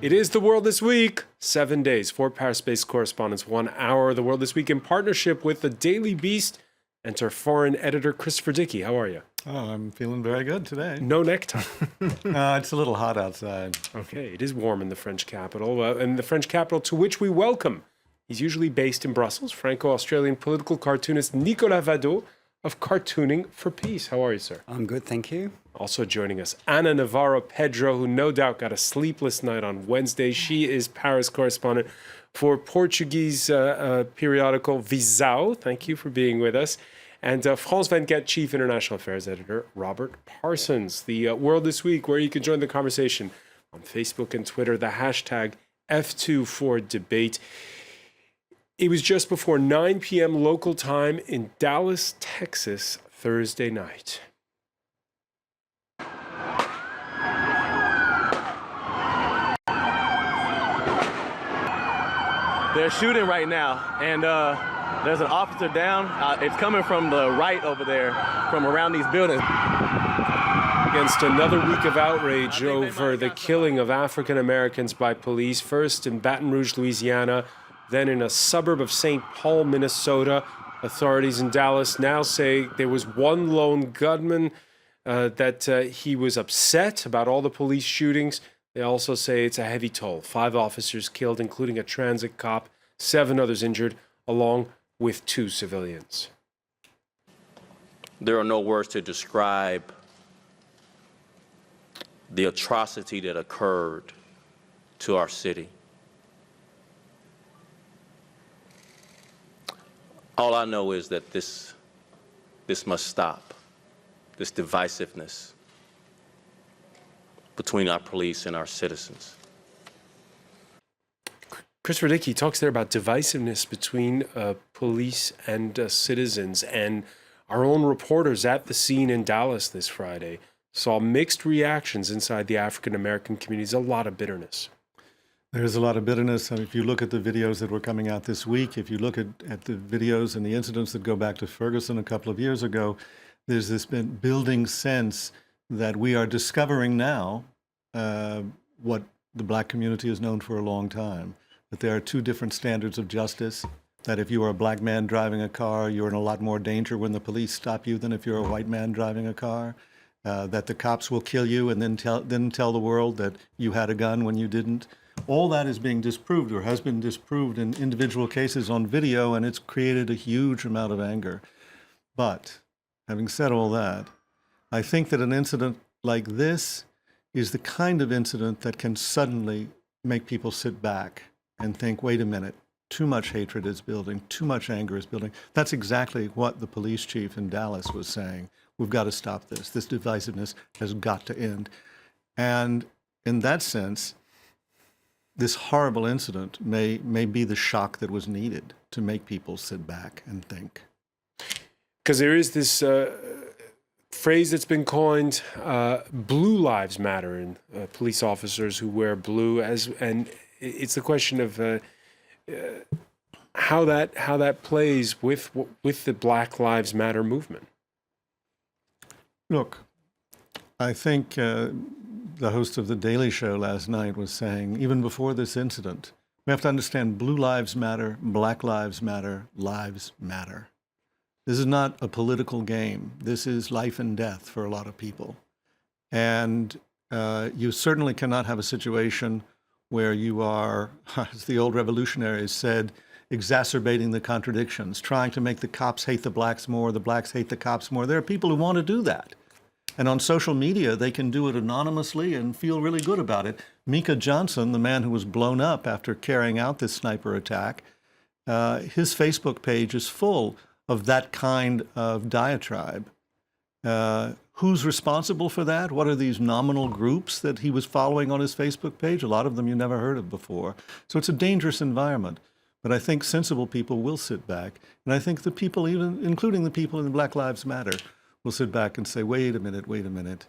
It is The World This Week. 7 days, 4 Paris-based correspondents, 1 hour. The World This Week in partnership with the Daily Beast. Enter foreign editor Christopher Dickey. How are you? Oh, I'm feeling very good today. No necktie. It's a little hot outside. Okay, it is warm in the French capital. And the French capital to which we welcome. He's usually based in Brussels. Franco-Australian political cartoonist Nicolas Vadot of Cartooning for Peace. How are you, sir? I'm good, thank you. Also joining us, Ana Navarro Pedro, who no doubt got a sleepless night on Wednesday. She is Paris correspondent for Portuguese periodical WIBAUX. Thank you for being with us. And France 24 Chief International Affairs Editor, Robert Parsons. The World This Week, where you can join the conversation on Facebook and Twitter, the hashtag F24Debate. It was just before 9 p.m. local time in Dallas, Texas, Thursday night. They're shooting right now, and there's an officer down. It's coming from the right over there, from around these buildings. Against another week of outrage over the killing of African Americans by police, first in Baton Rouge, Louisiana, then in a suburb of St. Paul, Minnesota. Authorities in Dallas now say there was one lone gunman, that he was upset about all the police shootings. They also say it's a heavy toll. 5 officers killed, including a transit cop, 7 others injured, along with 2 civilians. There are no words to describe the atrocity that occurred to our city. All I know is that this must stop, this divisiveness between our police and our citizens. Christopher Dickey talks there about divisiveness between police and citizens, and our own reporters at the scene in Dallas this Friday saw mixed reactions inside the African-American communities, a lot of bitterness. There's a lot of bitterness. And if you look at the videos that were coming out this week, if you look at the videos and the incidents that go back to Ferguson a couple of years ago, there's this building sense that we are discovering now what the black community has known for a long time, that there are 2 different standards of justice, that if you are a black man driving a car, you're in a lot more danger when the police stop you than if you're a white man driving a car, that the cops will kill you and then tell the world that you had a gun when you didn't. All that is being disproved or has been disproved in individual cases on video, and it's created a huge amount of anger. But having said all that, I think that an incident like this is the kind of incident that can suddenly make people sit back and think, wait a minute, too much hatred is building, too much anger is building. That's exactly what the police chief in Dallas was saying. We've got to stop this. This divisiveness has got to end. And in that sense, this horrible incident may be the shock that was needed to make people sit back and think. Because there is this phrase that's been coined, blue lives matter, and police officers who wear blue, and it's the question of how that plays with the Black Lives Matter movement. Look, I think the host of The Daily Show last night was saying, even before this incident, we have to understand blue lives matter, black lives matter, lives matter. This is not a political game. This is life and death for a lot of people. And you certainly cannot have a situation where you are, as the old revolutionaries said, exacerbating the contradictions, trying to make the cops hate the blacks more, the blacks hate the cops more. There are people who want to do that. And on social media, they can do it anonymously and feel really good about it. Mika Johnson, the man who was blown up after carrying out this sniper attack, his Facebook page is full of that kind of diatribe. Who's responsible for that? What are these nominal groups that he was following on his Facebook page? A lot of them you never heard of before. So it's a dangerous environment. But I think sensible people will sit back. And I think the people, even including the people in Black Lives Matter, will sit back and say, wait a minute.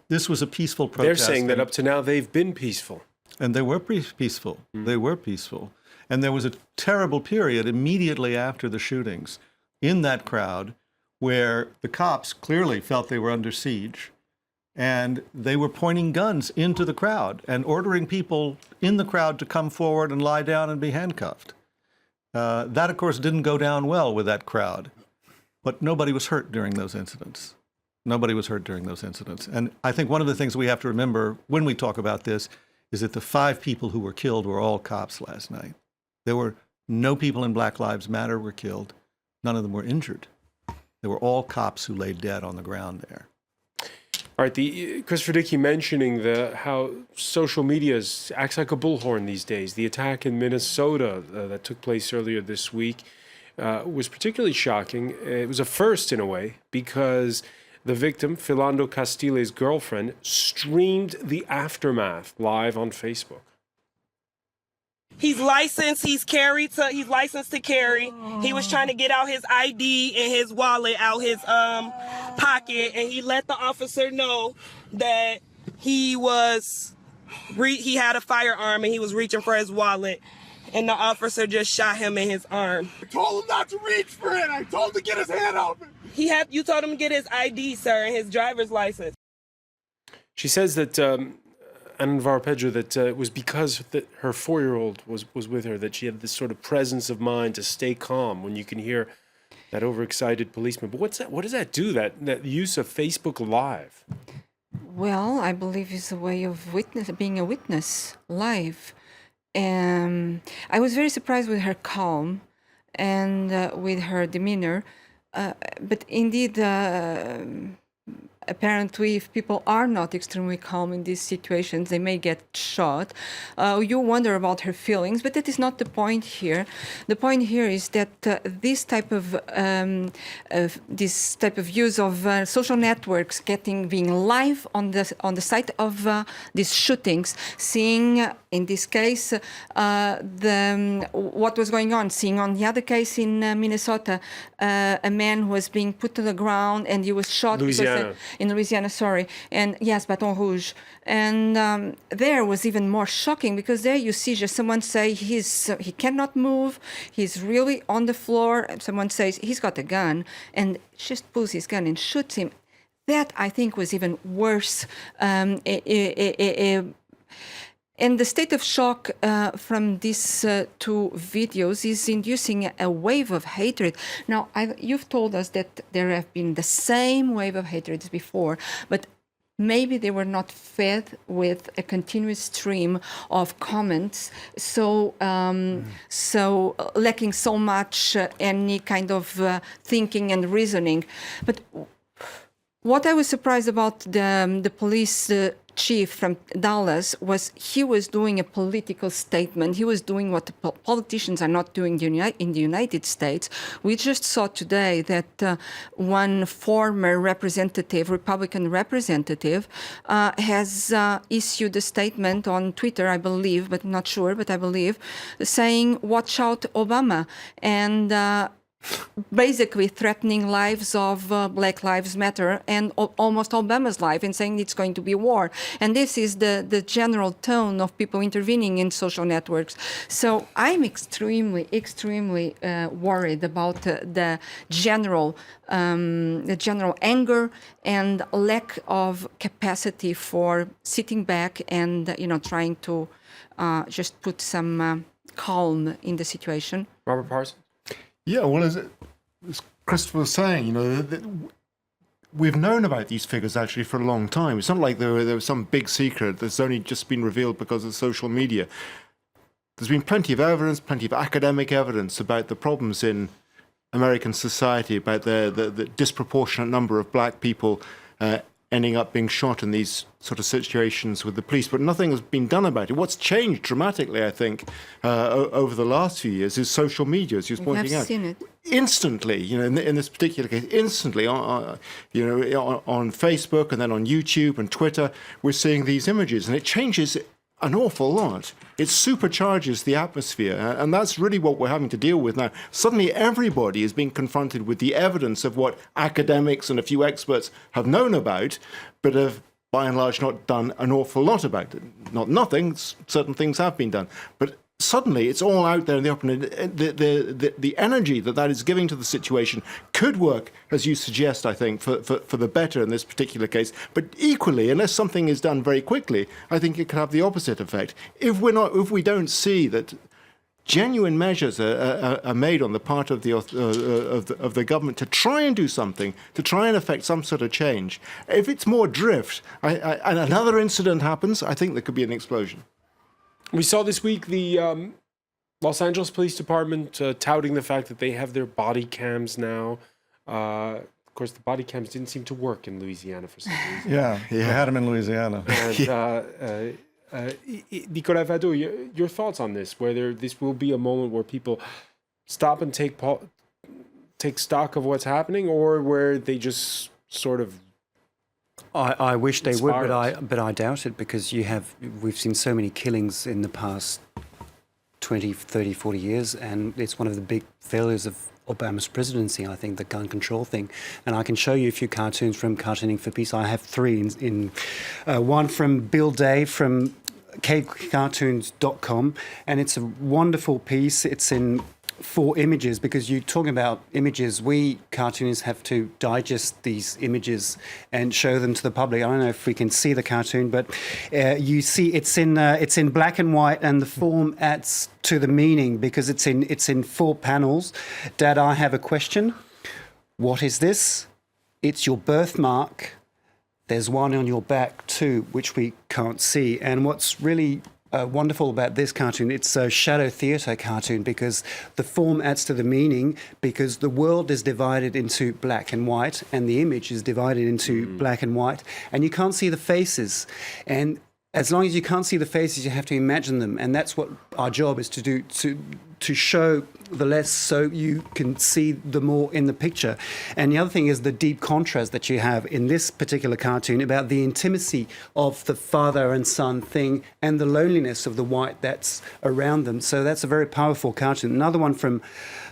This was a peaceful protest. They're saying that up to now they've been peaceful. And they were peaceful. They were peaceful. And there was a terrible period immediately after the shootings in that crowd where the cops clearly felt they were under siege. And they were pointing guns into the crowd and ordering people in the crowd to come forward and lie down and be handcuffed. That, of course, didn't go down well with that crowd. But nobody was hurt during those incidents. Nobody was hurt during those incidents. And I think one of the things we have to remember when we talk about this is that the 5 people who were killed were all cops last night. There were no people in Black Lives Matter were killed. None of them were injured. They were all cops who lay dead on the ground there. All right, Christopher Dickey mentioning how social media acts like a bullhorn these days. The attack in Minnesota that took place earlier this week was particularly shocking. It was a first in a way because the victim, Philando Castile's girlfriend, streamed the aftermath live on Facebook. He's licensed. He's licensed to carry. He was trying to get out his ID and his wallet out his pocket, and he let the officer know that he had a firearm and he was reaching for his wallet, and the officer just shot him in his arm. I told him not to reach for it. I told him to get his hand out of it. You told him to get his ID, sir, and his driver's license. She says that Ana Navarro Pedro, that it was because her 4-year-old was with her that she had this sort of presence of mind to stay calm when you can hear that overexcited policeman. But what does that do, that use of Facebook Live? Well, I believe it's a way of being a witness live. I was very surprised with her calm and with her demeanor. But indeed, apparently, if people are not extremely calm in these situations, they may get shot. You wonder about her feelings, but that is not the point here. The point here is that this type of use of social networks being live on the site of these shootings, seeing in this case what was going on, seeing on the other case in Minnesota a man who was being put to the ground and he was shot. In Louisiana, sorry. And yes, Baton Rouge. And there was even more shocking because there you see just someone say he cannot move, he's really on the floor. Someone says he's got a gun and just pulls his gun and shoots him. That, I think, was even worse. And the state of shock from these 2 videos is inducing a wave of hatred. Now, you've told us that there have been the same wave of hatred before, but maybe they were not fed with a continuous stream of comments, so lacking so much any kind of thinking and reasoning. But what I was surprised about the police chief from Dallas was he was doing a political statement. He was doing what the politicians are not doing in the United States. We just saw today that one former Republican representative, has issued a statement on Twitter, I believe, but not sure, but I believe, saying, "Watch out, Obama," and basically threatening lives of Black Lives Matter and almost Obama's life, and saying it's going to be war. And this is the general tone of people intervening in social networks. So I'm extremely worried about the general anger and lack of capacity for sitting back and trying to just put some calm in the situation. Robert Parsons? Yeah, well, as Christopher was saying, we've known about these figures actually for a long time. It's not like there was some big secret that's only just been revealed because of social media. There's been plenty of evidence, plenty of academic evidence about the problems in American society, about the disproportionate number of black people ending up being shot in these sort of situations with the police, but nothing has been done about it. What's changed dramatically, I think, over the last few years is social media, as you were pointing out. I've seen it. Instantly, in this particular case, instantly, on Facebook and then on YouTube and Twitter, we're seeing these images, and it changes an awful lot. It supercharges the atmosphere, and that's really what we're having to deal with now. Suddenly everybody is being confronted with the evidence of what academics and a few experts have known about, but have by and large not done an awful lot about it. Not nothing, certain things have been done, but suddenly it's all out there in the open. The energy that is giving to the situation could work, as you suggest, I think, for the better in this particular case. But equally, unless something is done very quickly, I think it could have the opposite effect. If we don't see that genuine measures are made on the part of the government to try and do something, to try and affect some sort of change, if it's more drift, and another incident happens, I think there could be an explosion. We saw this week the Los Angeles Police Department touting the fact that they have their body cams now. Of course, the body cams didn't seem to work in Louisiana for some reason. Yeah, they had them in Louisiana. And, Nicolas Vado, your thoughts on this, whether this will be a moment where people stop and take stock of what's happening, or where they just sort of... I wish they would, Inspired. but I doubt it, because we've seen so many killings in the past 20, 30, 40 years, and it's one of the big failures of Obama's presidency, I think, the gun control thing. And I can show you a few cartoons from Cartooning for Peace. I have three in one from Bill Day from cavecartoons.com, and it's a wonderful piece. It's in 4 images, because you're talking about images. We cartoonists have to digest these images and show them to the public. I don't know if we can see the cartoon, but you see it's in black and white, and the form adds to the meaning, because it's in 4 panels. Dad, I have a question. What is this? It's your birthmark. There's one on your back too, which we can't see. And what's really wonderful about this cartoon, it's a shadow theatre cartoon, because the form adds to the meaning, because the world is divided into black and white, and the image is divided into black and white, and you can't see the faces. And as long as you can't see the faces, you have to imagine them, and that's what our job is to do, to show the less so you can see the more in the picture. And the other thing is the deep contrast that you have in this particular cartoon about the intimacy of the father and son thing, and the loneliness of the white that's around them. So that's a very powerful cartoon. Another one from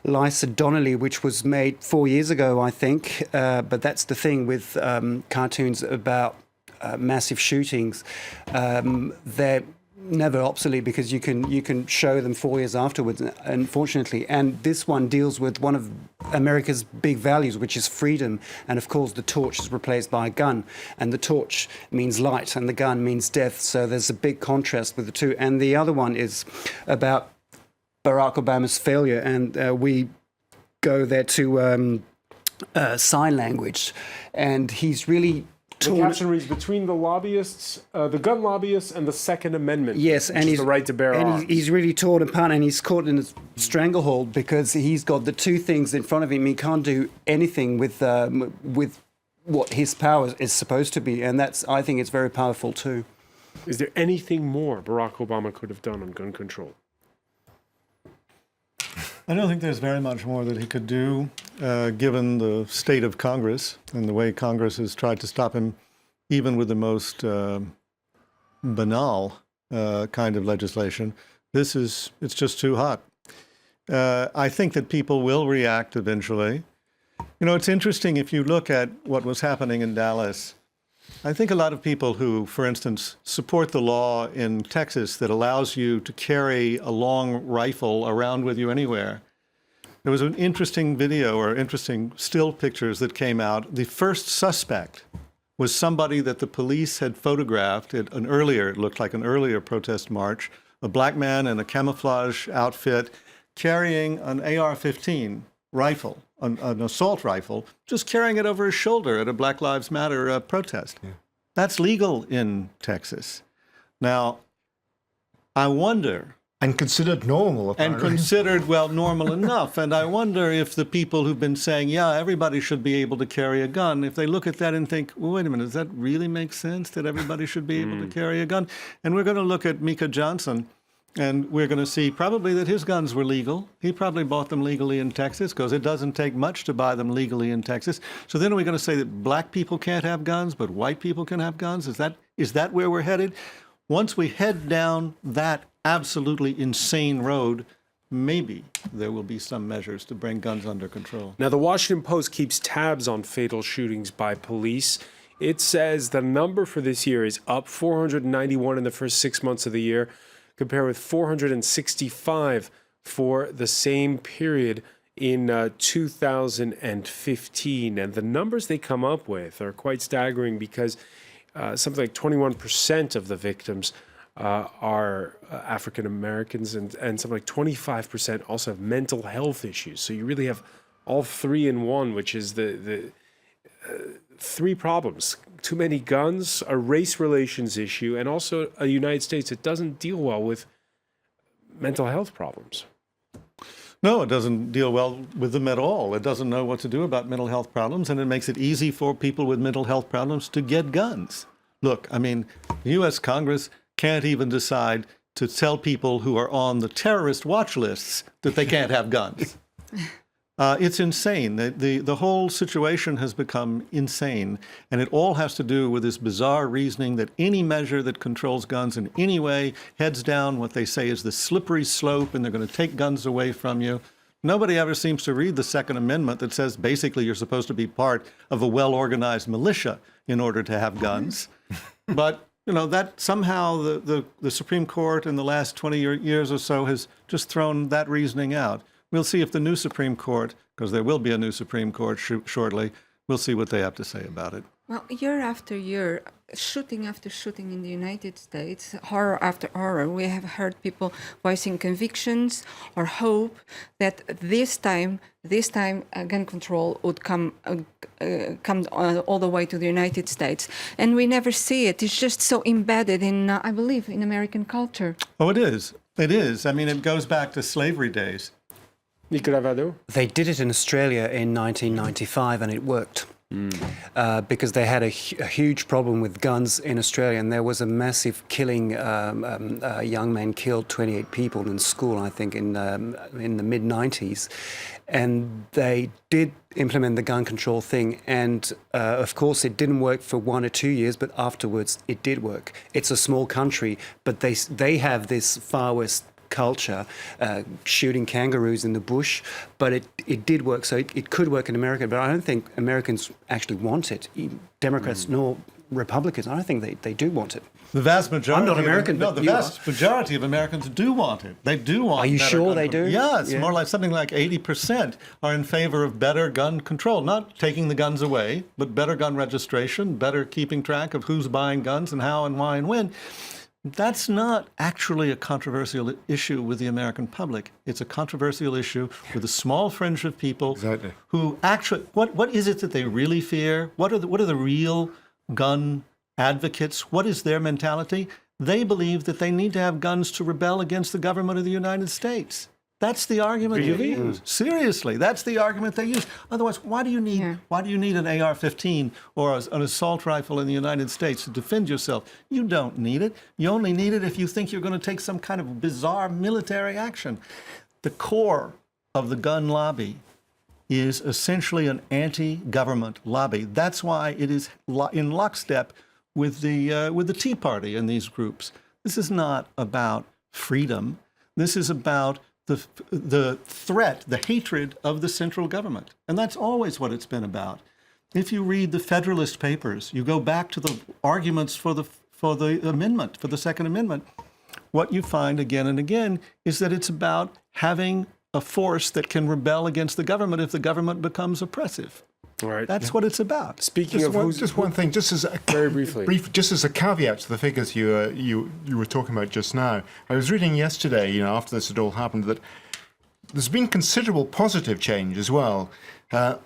Lysa Donnelly, which was made 4 years ago, I think, but that's the thing with cartoons about massive shootings. They're never obsolete, because you can show them 4 years afterwards, unfortunately. And this one deals with one of America's big values, which is freedom. And of course, the torch is replaced by a gun, and the torch means light, and the gun means death. So there's a big contrast with the two. And the other one is about Barack Obama's failure, and we go there to sign language, and he's really... The caption reads, between the lobbyists, the gun lobbyists, and the Second Amendment. Yes, and he's the right to bear arms. He's really torn apart, and he's caught in a stranglehold, because he's got the two things in front of him. He can't do anything with what his power is supposed to be, and I think it's very powerful too. Is there anything more Barack Obama could have done on gun control? I don't think there's very much more that he could do, given the state of Congress and the way Congress has tried to stop him, even with the most banal kind of legislation. It's just too hot. I think that people will react eventually. You know, it's interesting, if you look at what was happening in Dallas, I think a lot of people who, for instance, support the law in Texas that allows you to carry a long rifle around with you anywhere. There was an interesting video, or interesting still pictures that came out. The first suspect was somebody that the police had photographed at it looked like an earlier protest march, a black man in a camouflage outfit carrying an AR-15 rifle, an assault rifle, just carrying it over his shoulder at a Black Lives Matter protest. Yeah. That's legal in Texas. Now, I wonder... And considered normal, apparently. And considered, well, normal enough. And I wonder if the people who've been saying, yeah, everybody should be able to carry a gun, if they look at that and think, well, wait a minute, does that really make sense that everybody should be able to carry a gun? And we're going to look at Mika Johnson, and we're going to see probably that his guns were legal. He probably bought them legally in Texas, because it doesn't take much to buy them legally in Texas. So then are we going to say that black people can't have guns, but white people can have guns? Is that where we're headed? Once we head down that absolutely insane road, maybe there will be some measures to bring guns under control. Now, the Washington Post keeps tabs on fatal shootings by police. It says the number for this year is up 491 in the first 6 months of the year. compare with 465 for the same period in 2015. And the numbers they come up with are quite staggering because something like 21% of the victims are African Americans, and something like 25% also have mental health issues. So you really have all three in one, which is the three problems: too many guns, a race relations issue, and also a United States that doesn't deal well with mental health problems. No, it doesn't deal well with them at all. It doesn't know what to do about mental health problems, and it makes it easy for people with mental health problems to get guns. Look, I mean, the U.S. Congress can't even decide to tell people who are on the terrorist watch lists that they can't have guns. It's insane. The whole situation has become insane, and it all has to do with this bizarre reasoning that any measure that controls guns in any way heads down what they say is the slippery slope, and they're going to take guns away from you. Nobody ever seems to read the Second Amendment that says basically you're supposed to be part of a well-organized militia in order to have guns. But you know, that somehow the Supreme Court in the last 20 years or so has just thrown that reasoning out. We'll see if the new Supreme Court, because there will be a new Supreme Court shortly, we'll see what they have to say about it. Well, year after year, shooting after shooting in the United States, horror after horror, we have heard people voicing convictions or hope that this time gun control would come all the way to the United States. And we never see it. It's just so embedded in, I believe, in American culture. Oh, it is. It is. I mean, it goes back to slavery days. Nicolas Vado? They did it in Australia in 1995 and it worked. Because they had a huge problem with guns in Australia, and there was a massive killing. A young man killed 28 people in school, I think, in the mid-90s. And they did implement the gun control thing. And, of course, it didn't work for 1 or 2 years, but afterwards it did work. It's a small country, but they have this Far West culture, shooting kangaroos in the bush, but it did work. So it could work in America, but I don't think Americans actually want it. Democrats nor Republicans, I don't think they do want it. The vast majority. I'm not American, but the vast majority of Americans do want it. They do want. Are you better sure gun they control. do? Yeah, it's more like something like 80% are in favor of better gun control, not taking the guns away, but better gun registration, better keeping track of who's buying guns and how and why and when. That's not actually a controversial issue with the American public. It's a controversial issue with a small fringe of people who actually, what is it that they really fear? What are the real gun advocates? What is their mentality? They believe that they need to have guns to rebel against the government of the United States. That's the argument they use. Seriously, that's the argument they use. Otherwise, why do you need an AR-15 or an assault rifle in the United States to defend yourself? You don't need it. You only need it if you think you're going to take some kind of bizarre military action. The core of the gun lobby is essentially an anti-government lobby. That's why it is in lockstep with the Tea Party and these groups. This is not about freedom. This is about the threat, the hatred of the central government. And that's always what it's been about. If you read the Federalist Papers, you go back to the arguments for the amendment, for the Second Amendment, what you find again and again is that it's about having a force that can rebel against the government if the government becomes oppressive. All right. That's what it's about. Speaking of just one thing, just as a, very briefly, just as a caveat to the figures you were talking about just now. I was reading yesterday, after this had all happened, that there's been considerable positive change as well. I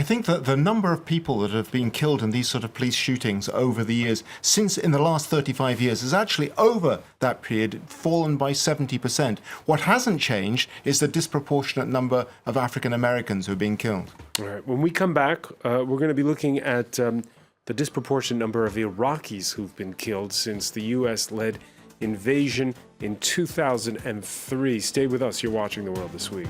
think that the number of people that have been killed in these sort of police shootings over the years, since in the last 35 years, has actually over that period fallen by 70%. What hasn't changed is the disproportionate number of African Americans who are being killed. All right. When we come back, we're going to be looking at the disproportionate number of Iraqis who've been killed since the U.S.-led invasion in 2003. Stay with us. You're watching The World This Week.